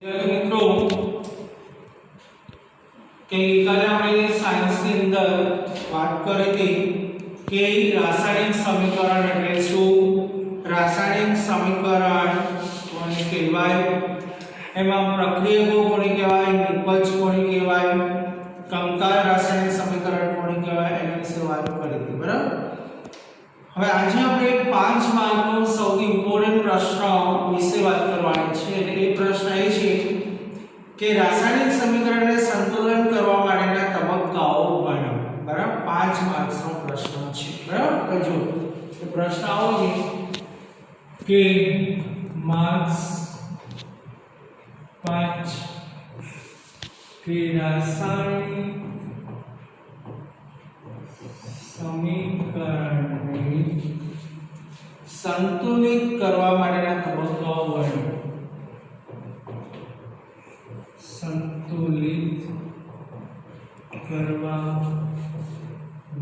મિત્રો કે કાલે આપણે સાયન્સની અંદર વાત કરી હતી કે રાસાયણિક સમીકરણ એટલે શું, રાસાયણિક સમીકરણ કોને કહેવાય, એમાં પ્રક્રિયકો કોને કહેવાય, નિપજ કોને કહેવાય, કંકાલ રાસાયણિક સમીકરણ કોને કહેવાય, એના વિશે વાત કરી હતી. બરાબર. હવે આજે આપણે 5 માર્કનો સૌથી ઇમ્પોર્ટન્ટ પ્રશ્ન વિશે વાત કરવાની છે. એટલે એ પ્રશ્ન એ છે કે રાસાયણિક સમીકરણને સંતુલન કરવા માટેના તબક્કાઓ ગણો. બરાબર. 5 માર્ક્સનો પ્રશ્ન છે. બરાબર. તો જો એ પ્રશ્ન આવો છે કે માર્ક્સ 5 કે રાસાયણિક સમીકરણને સંતુલિત કરવા માટેના તબક્કાઓ ગણો. સંતુલિત કરવા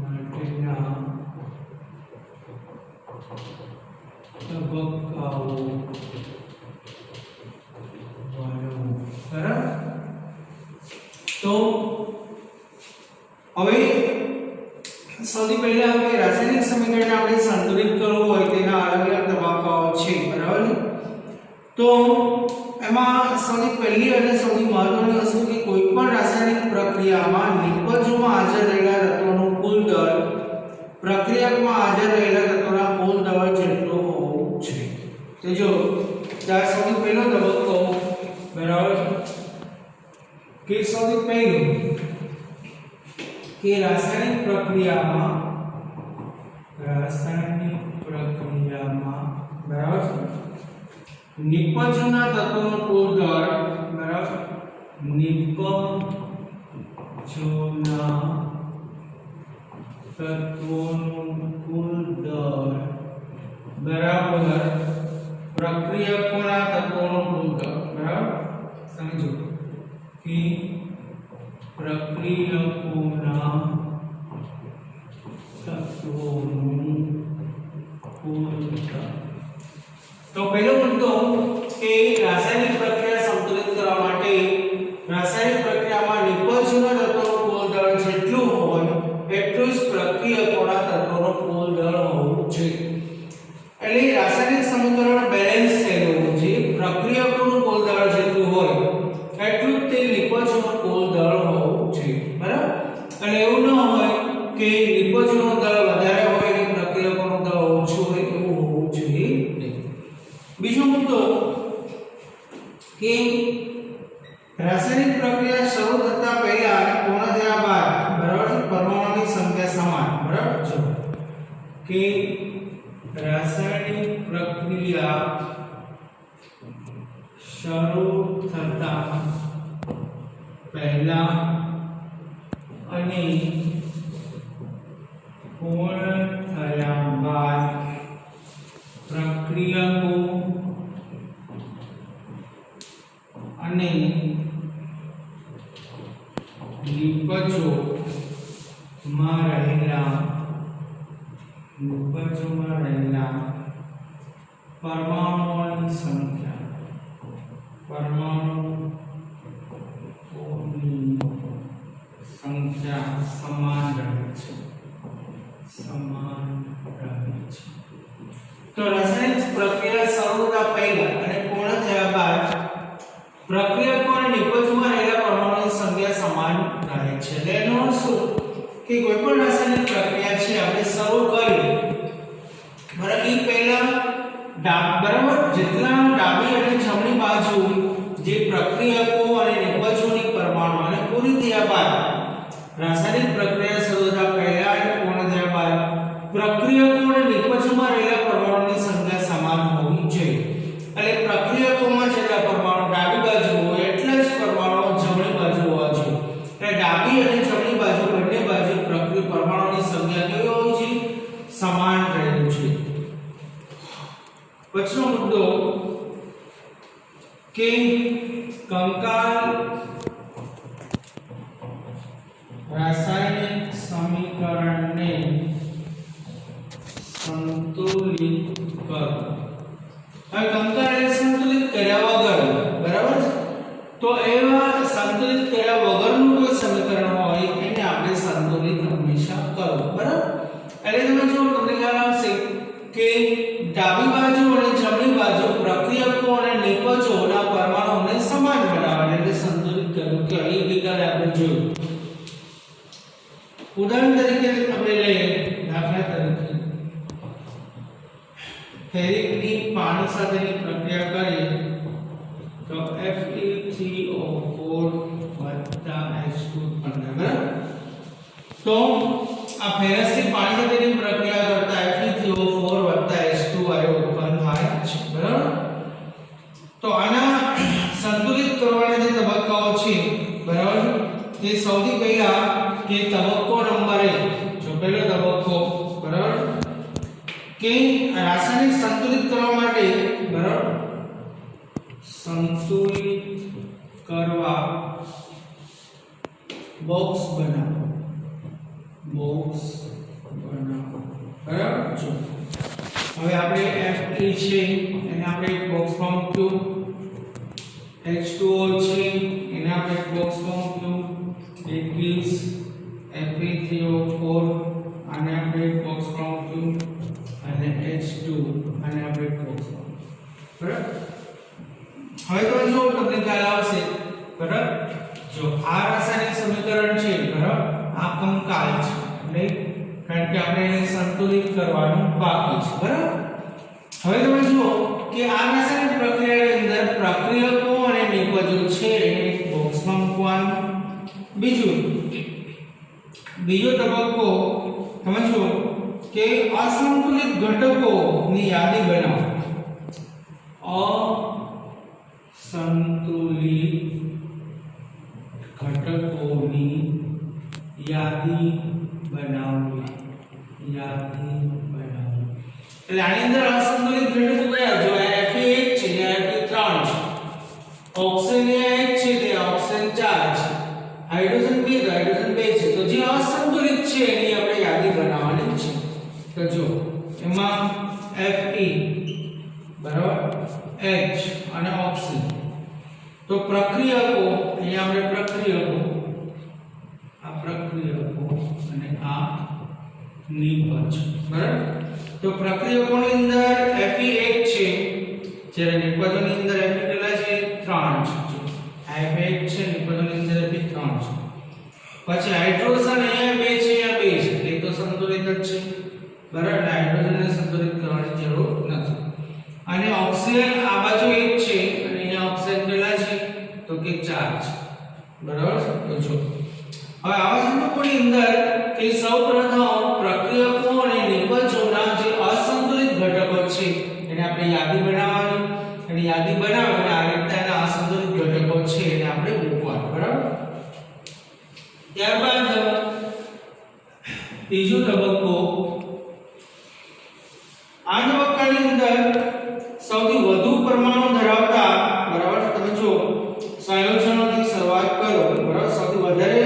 માટેના તબક્કાઓ ગણો. બરાબર. તો હવે સૌથી પહેલા કે રાસાયણિક સમીકરણને આપણે સંતુલિત કરવું હોય તેના અલગ અલગ તબક્કાઓ છે. બરાબર. તો એમાં સૌથી પહેલી અને સૌથી મહત્વની વસ્તુ કે કોઈ પણ રાસાયણિક પ્રક્રિયામાં નિપજોમાં હાજર રહેલા તત્વોનું કુલ દળ પ્રક્રિયકમાં હાજર રહેલા તત્વોના કુલ દળ જેટલો હોવો જોઈએ. તો જો ત્યાં સૌથી પહેલો તબક્કો બરાબર કે સૌથી પહેલું કે રાસાયણિક પ્રક્રિયામાં બરાબર નિપજોના તત્વોનો કુલ દળ બરાબર નિપજોના તત્વોનું કુલ દળ બરાબર પ્રક્રિયકોના તત્વોનો કુલ દળ. બરાબર. સમજો કે પ્રક્રિયકોના તત્વોનું કુલ દળ. તો પહેલો મુદ્દો કે રાસાયણિક પ્રક્રિયા સંતુલિત કરવા માટે રાસાયણિક પ્રક્રિયામાં નિપજોના તત્વોનું કુલ દળ જેટલું હોય એટલું જ પ્રક્રિયકોના તત્વોનું કુલ દળ હોવું જોઈએ. એટલે રાસાયણિક સમીકરણ બેલેન્સ થયેલું હોવું જોઈએ. પ્રક્રિયકોનું કુલ દળ જેટલું હોય એટલું જ તે નિપજોનું કુલ દળ હોવું જોઈએ. બરાબર. એટલે એવું ન હોય કે નિપજોનું દળ વધારે હોય અને પ્રક્રિયકોનું દળ ઓછું હોય, એવું હોવું જોઈએ નહીં. બીજો મુદ્દો કે રાસાયણિક પ્રક્રિયા શરૂ થતા પહેલા અને પૂર્ણ થયા બાદ બરાબર પરમાણુની સંખ્યા સમાન. બરાબર. જો કે રાસાયણિક પ્રક્રિયા શરૂ થતા પહેલા અને પૂર્ણ થયા બાદ પ્રક્રિયકો અને નિપજોમાં રહેલા પરમાણુઓની સંખ્યા સમાન રહે છે. તો રાસાયણિક પ્રક્રિયા શરૂ થતા પહેલા અને પૂર્ણ થયા બાદ પ્રક્રિયકો અને નિપજોમાં રહેલા પરમાણુઓની સંખ્યા સમાન રહે છે. એટલે એનો અર્થ શું કે કોઈ પણ રાસાયણિક પ્રક્રિયા છે આપણે શરૂ કરી બરાબર એ પહેલા બરાબર જેટલા ડાબી અને જમણી બાજુ જે પ્રક્રિયકો અને નિપજોની પરમાણુ અને પૂરી થયા બાદ રાસાયણિક પ્રક્રિયા શરૂ થતા પહેલા અને પૂર્ણ થયા બાદ પ્રક્રિયકો અને નિપજોમાં રહેલા પરમાણુની સંખ્યા સમાન હોવી જોઈએ. એટલે પ્રક્રિયકોમાં જેટલા પરમાણુ ડાબી બાજુ હોય એટલા જ પરમાણુ જમણી બાજુ હોવા જોઈએ. એટલે ડાબી અને જમણી બાજુ બંને બાજુ પરમાણુની સંખ્યા કેવી હોવી જોઈએ? સમાન રહેવી જોઈએ. પછીનો મુદ્દો કે કંકાલ રાસાયણિક સમીકરણને સંતુલિત કરો. હવે કંકાલ સંતુલિત કર્યા વગર બરાબર તો એવા સંતુલિત કર્યા વગરનું કોઈ સમીકરણ હોય એને આપણે સંતુલિત હંમેશા કરવું, બરાબર? એટલે તમે જો તમને ખ્યાલ આવશે કે ડાબી બાજુ અને જમણી બાજુ પ્રક્રિયકો અને નિપજોના પરમાણુઓને સમાન બનાવવા એટલે સંતુલિત કરવું કે અહીં વિકલ્પ આપણે જોયું. ઉદાહરણ તરીકે આપણે લઈએ, દાખલા તરીકે ફેરિકની પાણી સાથેની પ્રક્રિયા કરીએ તો Fe3O4 H2 બરાબર. તો આ ફેરસથી પાણી સાથેની પ્રક્રિયા કરતા Fe3O4 H2 વાયુ ઉત્પન્ન થાય છે, બરાબર. તો આના સંતુલિત કરવાના જે તબક્કાઓ છે, બરાબર, તે સૌથી પહેલા કે તબક્કો નંબર 1, જો પહેલો તબક્કો, બરાબર, કે રાસાયણિક સંતુલિત કરવા માટે, બરાબર, સંતુલિત કરવા બોક્સ બનાવો, બરાબર. જો હવે આપણે Fe છે એને આપણે એક બોક્સમાં મૂક્યું, H2O છે એને આપણે એક બોક્સમાં મૂક્યું, it is Fe3O4 આને આપણે એક બોક્સમાં મૂક્યું અને H2 આને આપણે એક બોક્સમાં, બરાબર. હવે તો જો તમને ખ્યાલ આવશે, બરાબર, જો આ રાસાયણિક સમીકરણ છે, બરાબર, આ કંકાલ છે એટલે કારણ કે આપણે એને સંતુલિત કરવાનું બાકી છે, બરાબર. હવે તમે જુઓ કે આ રાસાયણિક પ્રક્રિયાની અંદર પ્રક્રિયકો અને નિપજો છે એને એક બોક્સમાં મૂકવાનું. બીજો તબક્કો તમે જુઓ કે અસંતુલિત ઘટકોની યાદી બનાવો. અસંતુલિત ઘટકોની યાદી બનાવવી. એટલે આની અંદર અસંતુલિત ઘટકો કયા જો Fe1 છે ને Fe3 છે, ઓક્સિજન 1 છે તે ઓક્સિજન 4 છે, હાઇડ્રોજન 2 તો હાઇડ્રોજન 2 છે. તો જે અસંતુલિત છે એની આપણે યાદી બનાવવાની છે. તો જો એમાં Fe, બરાબર, H અને ઓક્સિજન. તો પ્રક્રિયકો અહીંયા આપણે પ્રક્રિયકો અને આ નિપજ, બરાબર. તો પ્રક્રિયકોની અંદર Fe1 છે જ્યારે નિપજોની અંદર Fe કેટલા છે 3 છે. Fe1 છે નિપજોની અંદર Fe3 છે. પછી હાઇડ્રોજન અહીંયા 2 છે અહીંયા 2 છે એ તો સંતુલિત જ છે, બરાબર. હાઇડ્રોજનને સંતુલિત કરવાની જરૂર નથી. અને ઓક્સિજન આ બાજુ 1 છે અને અહીંયા ઓક્સિજન કેટલા છે તો કે 4 છે, બરાબર. તો જો હવે આવા સંદર્ભોની અંદર કે સૌપ્રથમ પ્રક્રિયકો અને નિપજોના જે અસંતુલિત ઘટકો છે એને આપણે યાદી બનાવવાની અને યાદી બનાવીને આ રીતના અસંતુલિત ઘટકો છે એને આપણે મૂકવાના, બરાબર. ત્યારબાદ ત્રીજો તબક્કો, આ તબક્કાની અંદર સૌથી વધુ પરમાણુ ધરાવતા, બરાબર, તમે જો સંયોજનોથી શરૂઆત કરો, બરાબર. સૌથી વધારે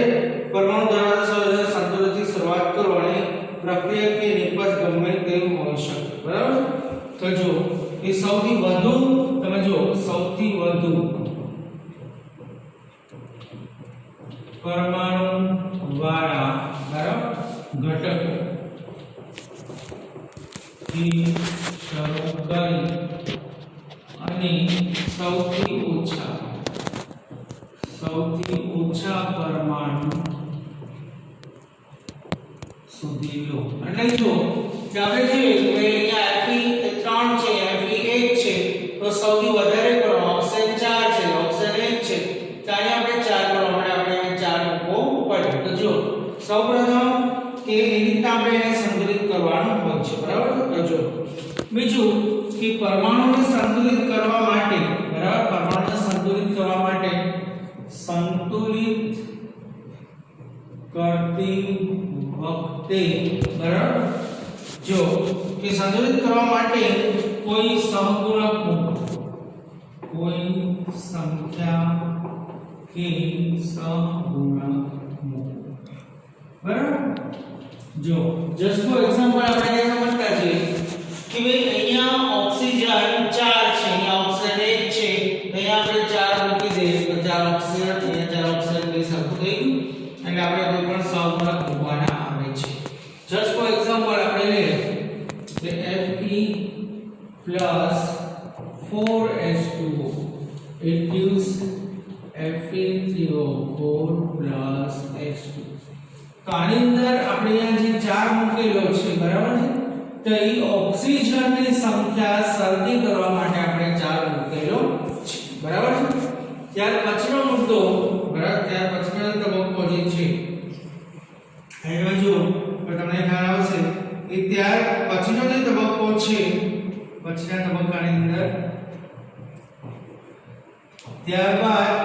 પરમાણુ ધરાવતા સંતુલિતથી શરૂઆત કરો અને પ્રક્રિયા કે નિપજ ગમે તે હોઈ શકે, બરાબર. તો જો એ સૌથી વધુ તમે જો સૌથી વધુ પરમાણુ વાળા, બરાબર, ઘટકો થી શરૂ કરી અને સૌથી ઓછા પરમાણુ સુધી લો. એટલે જો કે આપણે જોઈએ કે અહીંયા Fe3 છે, Fe1 છે, તો સૌથી વધારે પરમાણુ ઓક્સિજન 4 છે, ઓક્સિજન 1 છે, તો અહીંયા આપણે 4 મૂકવો પડે. તો જો સૌપ્રથમ કે એ રીતના આપણે એને સંતુલિત કરવાનું હોય છે, બરાબર. તો જો બીજું કે પરમાણુને સંતુલિત કરવા માટે, બરાબર, પરમાણુને સંતુલિત કરવા માટે સંતુલિત કરતી વખતે, બરાબર, જો કે સંતુલિત કરવા માટે કોઈ સહગુણક મૂકો, કોઈ સંખ્યા કે સહગુણક મૂકો, બરાબર. જો જસ્ટ ફોર એક્ઝામ્પલ આપણે સમજતા છીએ કે ભાઈ અહીંયા ઓક્સિજન 4 છે, અહીંયા ઓક્સિજન 1 છે, અહીંયા આપણે 4 મૂકી દઈએ તો 4 ઓક્સિજન અહીંયા 4 ઓક્સિજન બે સરખું થઈ ગયું એટલે આપણે કોઈ પણ સહગુણક મૂકવાના આવે છે જસ્ટ ફોર એક્ઝામ્પલ આપણે લઈએ કે Fe plus 4H2O it gives Fe3O4 plus H2 તો આની અંદર આપણે અહીંયા જે 4 મૂકેલો છે બરાબર છે તો એ ઓક્સિજનની સંખ્યા સરખી કરવા માટે આપણે 4 મૂકેલો છે બરાબર છે ત્યાર પછીનો મુદ્દો બરાબર ત્યાર પછીનો તબક્કો જે છે અહીંયા જો તો તમને ખ્યાલ આવશે કે ત્યાર પછીનો જે તબક્કો છે પછીના તબક્કાની અંદર ત્યારબાદ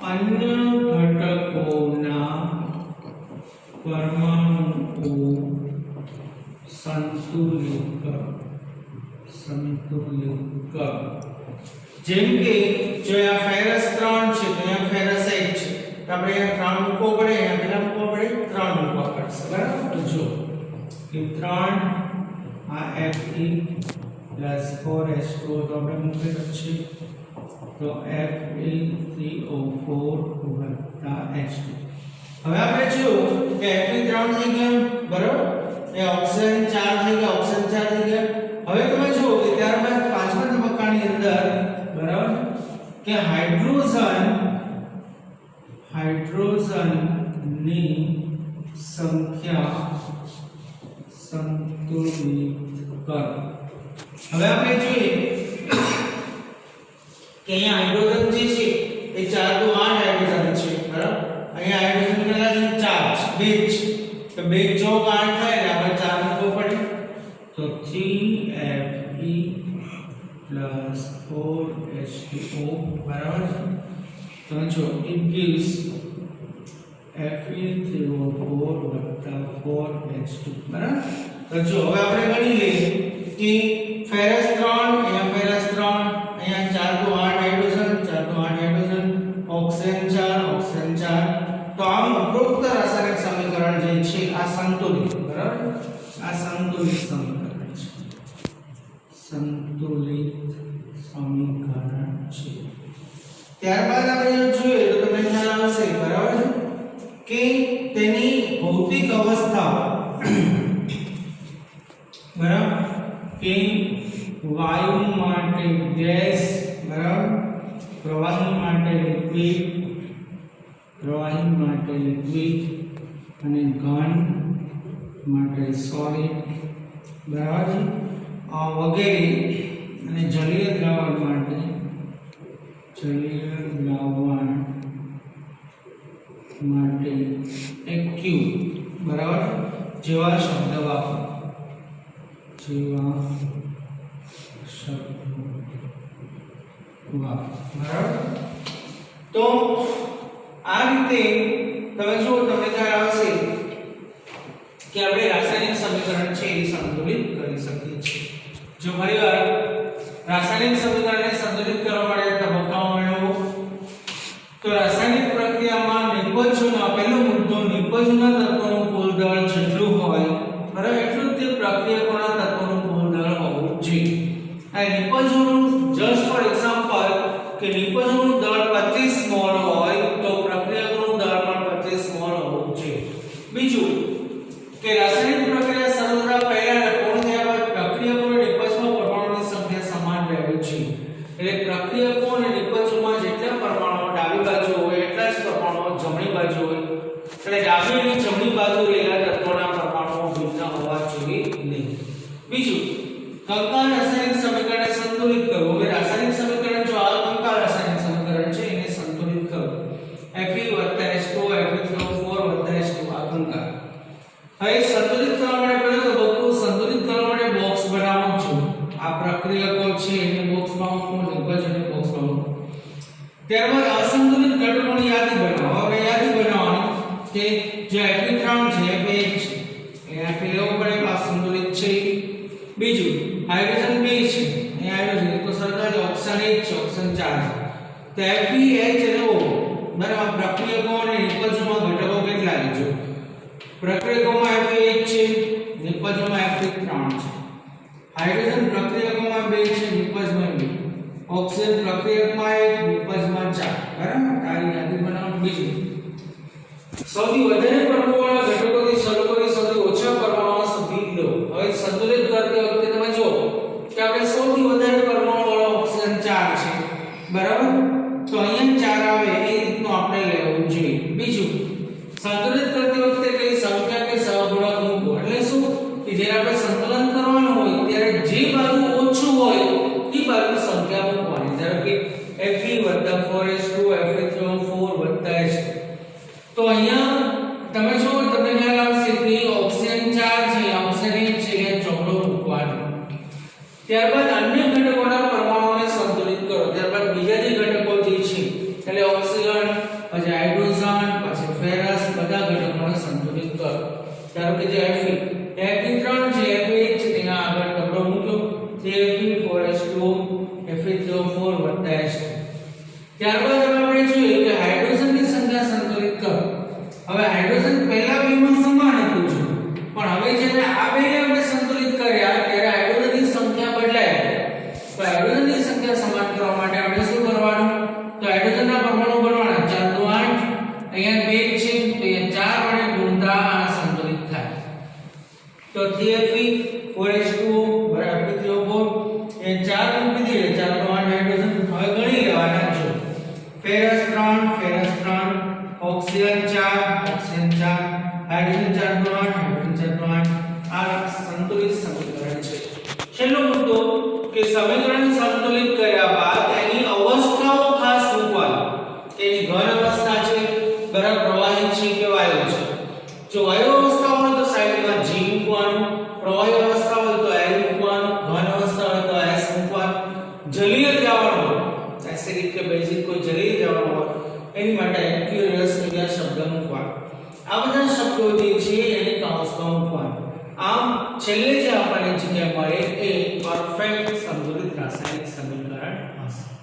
અન્ય ઘટકોના પરમાણુઓ સંતુલિત કરો જેમ કે જો આ ફેરસ 3 છે તો અહીંયા ફેરસ 1 છે તો આપણે અહીંયા 3 મૂકવો પડે અહીંયા કેટલા મૂકવા પડે 3 મૂકવા પડશે બરાબર તો જો કે 3 આ Fe plus 4H2O તો આપણે મૂકેલો છે તો Fe3O4 વત્તા H2 હવે આપણે જોયું કે Fe3 થઈ ગયું બરાબર એ ઓક્સિજન 4 થઈ ગયા ઓક્સિજન 4 થઈ ગયા હવે તમે જુઓ કે ત્યારબાદ પાંચમા તબક્કાની અંદર બરાબર કે હાઇડ્રોજનની સંખ્યા સંતુલિત કરો હવે આપણે જોઈએ કે અહીંયા હાઇડ્રોજન જે છે એ 4 તો 8 હાઇડ્રોજન છે બરાબર અહીંયા હાઇડ્રોજન કેટલા છે 4 છે 2 છે તો 2 ચોક 8 થાય એટલે આપણે 4 મૂકવો પડે તો 3Fe plus 4H2O બરાબર છે તો જો it gives Fe3O4 વત્તા 4H2 બરાબર તો જો હવે આપણે ગણી લઈએ કે ફેરસ 3 અહીંયા ફેરસ 3 અહીંયા 4 તો 8 હાઇડ્રોજન 4 તો 8 હાઇડ્રોજન ઓક્સિજન 4 ઓક્સિજન 4 તો આમ ઉપરોક્ત રાસાયણિક સમીકરણ જે છે આ સંતુલિત બરાબર આ સંતુલિત સમીકરણ છે સંતુલિત સમીકરણ છે ત્યારબાદ આપણે જોઈએ તો તમને ખ્યાલ આવશે બરાબર કે તેની ભૌતિક અવસ્થા બરાબર કે વાયુ માટે ગેસ બરાબર પ્રવાહી માટે લિક્વિડ અને ઘન માટે સોલિડ બરાબર વગેરે અને જલીય દ્રાવણ માટે એક્યુ બરાબર જેવા શબ્દ વાપરો બરાબર તો આ રીતે તમે જો તમને ખ્યાલ આવશે કે આપણે રાસાયણિક સમીકરણ છે એ સંતુલિત કરી શકીએ છીએ જો ફરીવાર રાસાયણિક સમીકરણને સંતુલિત કરવા માટે તબક્કાઓ મેળવો તો રાસાયણિક પ્રક્રિયામાં નિપજોના પહેલો મુદ્દો નિપજોના તત્વોનું કુલ દળ જેટલું હોય બરાબર એટલું જ તે પ્રક્રિયકોના તત્વોનું કુલ દળ હોવું જોઈએ આ નિપજોનું જસ્ટ ફોર એક્ઝામ્પલ કે નિપજોનું દળ 25 મોલ હોય તો પ્રક્રિયકોનું દળ પણ 25 મોલ હોવું જોઈએ બીજું કે રાસાયણિક પ્રક્રિયા શરૂ થતા પહેલા અને પૂર્ણ થયા બાદ પ્રક્રિયકો અને નિપજમાં પરમાણુની સંખ્યા સમાન રહેવી જોઈએ એટલે પ્રક્રિયકો અને નિપજોમાં જેટલા પરમાણુઓ ડાબી બાજુ હોય એટલા જ પરમાણુઓ જમણી બાજુ હોય એટલે ડાબી અને જમણી બાજુ રહેલા તત્વોના પરમાણુઓ ભિન્ન હોવા જોઈએ નહીં બીજું કંકાલ રાસાયણિક સમીકરણને સંતુલિત કરવું હવે રાસાયણિક સમીકરણ જો આ કંકાલ રાસાયણિક સમીકરણ છે એને સંતુલિત કરવું Fe + H2O Fe3O4 + H2 આ કંકાલ હવે સંતુલિત કરવા માટે પહેલા તો બધું સંતુલિત કરવા માટે બોક્સ બનાવવું છે આ પ્રક્રિયકો છે એને બોક્સમાં મૂકો નિપજોને બોક્સમાં મૂકો ત્યારબાદ અસંતુલિત ઘટકોની યાદી બનાવો હવે યાદી બનાવવાની કે જે Fe3 છે Fe1 છે એ આપણે લેવું પડે આ સંતુલિત છે બીજું હાઇડ્રોજન 2 છે એ હાઇડ્રોજન તો સરખા જ ઓક્સિજન 1 છે ઓક્સિજન 4 છે તો FeHNO બરાબર પ્રક્રિયકો અને નિપજોમાં ઘટકો કેટલા છે પ્રક્રિયકોમાં Fe1 છે નિપજોમાં Fe3 છે હાઇડ્રોજન પ્રક્રિયકોમાં 2 છે નિપજમાં 2 ઓક્સિજન પ્રક્રિયકમાં 1 નિપજમાં 4 બરાબર તારી યાદી બનાવો બીજું સૌથી વધારે પરમાણુવાળા ઘટકોથી શરૂ કરી સૌથી ઓછા પરમાણુઓ સુધી લો હવે સંતુલિત કરતી વખતે તમે જો કે આપણે સૌથી વધારે પરમાણુવાળો ઓક્સિજન 4 છે બરાબર તો અહીંયા 4 આવે એ રીતનું આપણે લેવું જોઈએ બીજું સંતુલિત કરતી વખતે કઈ સંખ્યા કે સહગુણક મૂકો એટલે શું કે જ્યારે આપણે સંતુલન કરવાનું હોય ત્યારે જે બાજુ ઓછું હોય એ બાજુ સંખ્યા મૂકવાની ધારો કે Fe + 4H2 Fe3O4 + H તો અહીંયા તમે જો તમને ખ્યાલ આવશે કે ઓક્સિજન 4 છે ઓક્સિજન 1 છે એટલે ચોકડો મૂકવાનો ત્યારબાદ અન્ય ઘટકોના પરમાણુઓને સંતુલિત કરો ત્યારબાદ બીજા જે ઘટકો જે છે એટલે ઓક્સિજન પછી હાઇડ્રોજન પછી ફેરસ બધા ઘટકોને સંતુલિત કરો ધારો કે જે Fe3 છે Fe1 છે તેના આગળ ચોકડો મૂક્યો જે Fe4H2 Fe3O4 + H ત્યારબાદ આપણે જોઈએ કે હાઇડ્રોજનની સંખ્યા સંતુલિત કરો હવે હાઇડ્રોજન પહેલા બેમાં સમાન હતું પણ હવે જ્યારે આ બેને આપણે સંતુલિત કર્યા ત્યારે હાઇડ્રોજનની સંખ્યા બદલાઈ તો હાઇડ્રોજનની સંખ્યા સમાન કરવા માટે આપણે શું કરવાનું તો હાઇડ્રોજનના પરમાણુ બનવાના 4 * 8 અહીંયા 2 છે તો અહીંયા 4 વડે ગુણતા આ સંતુલિત થાય તો 3Fe 4H2 Fe3O4 એ 4 મૂકી દઈએ 4 * 8 હાઇડ્રોજન હવે ગણી લેવાના છે फेरस 3 ऑक्सीजन 4 हाइड्रोजन 4 * 8 हाइड्रोजन 4 * 8 આ સંતુલિત સમીકરણ છે છેલ્લો મુદ્દો કે સમીકરણ સંતુલિત કર્યા બાદ એની અવસ્થાઓ ખાસ મૂકવાની તેની ઘન અવસ્થા છે બરફ પ્રવાહી છે કે વાયુ છે જો વાયુ અવસ્થા હોય તો સાઈડમાં G મૂકવાનું પ્રવાહી અવસ્થા હોય તો L મૂકવાનું ઘન અવસ્થા હોય તો S મૂકવાનું જલીય દ્રાવણ હોય एसिडिक के बेसिक कोई जलीय द्रवण हो એની માટે એક્યુરસ એવા શબ્દ મૂકવાનો આ બધા શબ્દો જે છે એને કૌંસમાં મૂકવાનો આમ છેલ્લે જે આપણને જગ્યા મળે એ પરફેક્ટ સંતુલિત રાસાયણિક સમીકરણ હશે